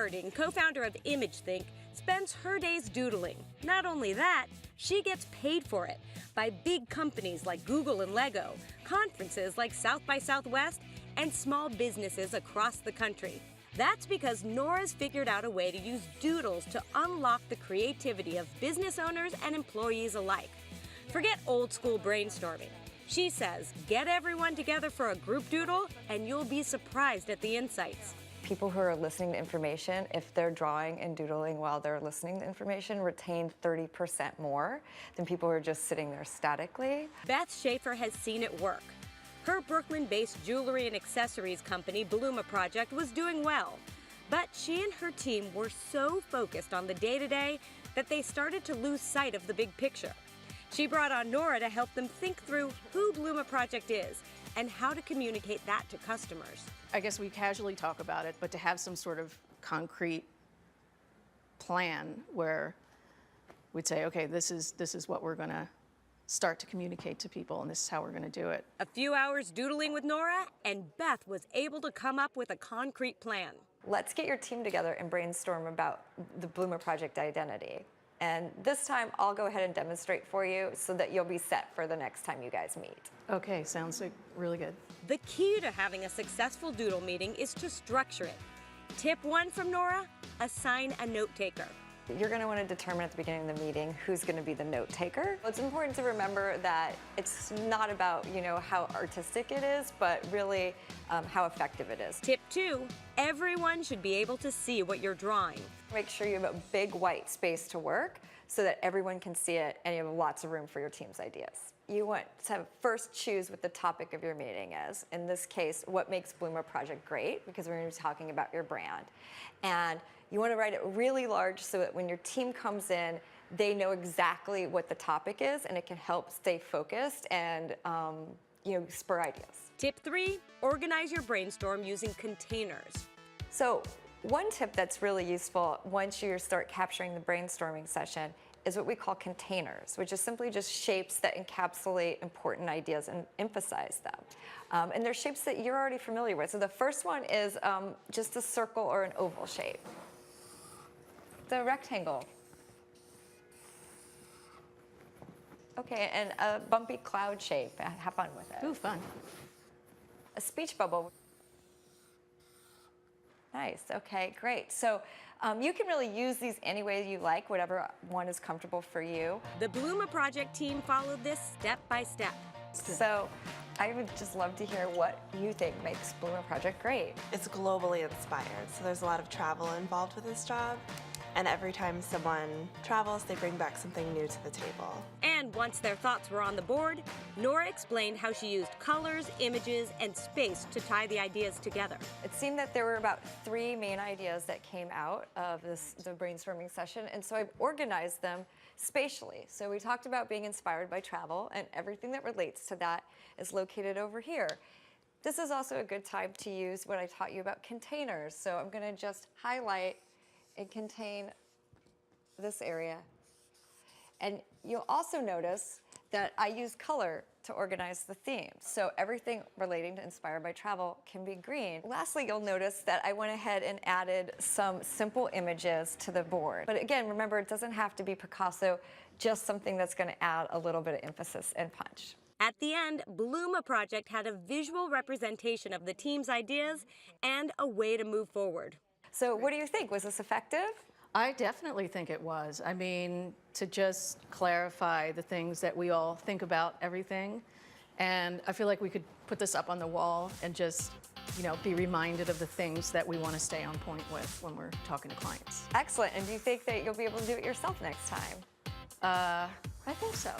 Herting, co-founder of ImageThink, spends her days doodling. Not only that, she gets paid for it by big companies like Google and Lego, conferences like South by Southwest, and small businesses across the country. That's because Nora's figured out a way to use doodles to unlock the creativity of business owners and employees alike. Forget old school brainstorming. She says, get everyone together for a group doodle and you'll be surprised at the insights. People who are listening to information, if they're drawing and doodling while they're listening to information, retain 30% more than people who are just sitting there statically. Beth Shaeffer has seen it work. Her Brooklyn-based jewelry and accessories company, Bluma Project, was doing well. But she and her team were so focused on the day-to-day that they started to lose sight of the big picture. She brought on Nora to help them think through who Bluma Project is and how to communicate that to customers. I guess we casually talk about it, but to have some sort of concrete plan where we'd say, okay, this is what we're going to start to communicate to people, and this is how we're going to do it. A few hours doodling with Nora, and Beth was able to come up with a concrete plan. Let's get your team together and brainstorm about the Bluma Project identity. And this time, I'll go ahead and demonstrate for you so that you'll be set for the next time you guys meet. Okay, sounds like really good. The key to having a successful doodle meeting is to structure it. Tip 1 from Nora, assign a note taker. You're going to want to determine at the beginning of the meeting who's going to be the note taker. It's important to remember that it's not about, how artistic it is, but really how effective it is. Tip 2, everyone should be able to see what you're drawing. Make sure you have a big white space to work so that everyone can see it and you have lots of room for your team's ideas. You want to first choose what the topic of your meeting is. In this case, what makes Bluma Project great, because we're going to be talking about your brand. And you want to write it really large so that when your team comes in, they know exactly what the topic is, and it can help stay focused and spur ideas. Tip 3, organize your brainstorm using containers. So one tip that's really useful once you start capturing the brainstorming session is what we call containers, which is simply just shapes that encapsulate important ideas and emphasize them. And they're shapes that you're already familiar with. So the first one is just a circle or an oval shape. The rectangle. Okay, and a bumpy cloud shape. Have fun with it. Ooh, fun. A speech bubble. Nice, okay, great. So you can really use these any way you like, whatever one is comfortable for you. The Bluma Project team followed this step by step. So I would just love to hear what you think makes Bluma Project great. It's globally inspired, so there's a lot of travel involved with this job. And every time someone travels, they bring back something new to the table. And once their thoughts were on the board, Nora explained how she used colors, images, and space to tie the ideas together. It seemed that there were about 3 main ideas that came out of the brainstorming session, and so I've organized them spatially. So we talked about being inspired by travel, and everything that relates to that is located over here. This is also a good time to use what I taught you about containers. So I'm going to just highlight and contain this area. And you'll also notice that I use color to organize the themes. So everything relating to Inspired by Travel can be green. Lastly, you'll notice that I went ahead and added some simple images to the board. But again, remember, it doesn't have to be Picasso, just something that's going to add a little bit of emphasis and punch. At the end, Bluma Project had a visual representation of the team's ideas and a way to move forward. So what do you think? Was this effective? I definitely think it was. I mean, to just clarify the things that we all think about everything. And I feel like we could put this up on the wall and just, be reminded of the things that we want to stay on point with when we're talking to clients. Excellent. And do you think that you'll be able to do it yourself next time? I think so.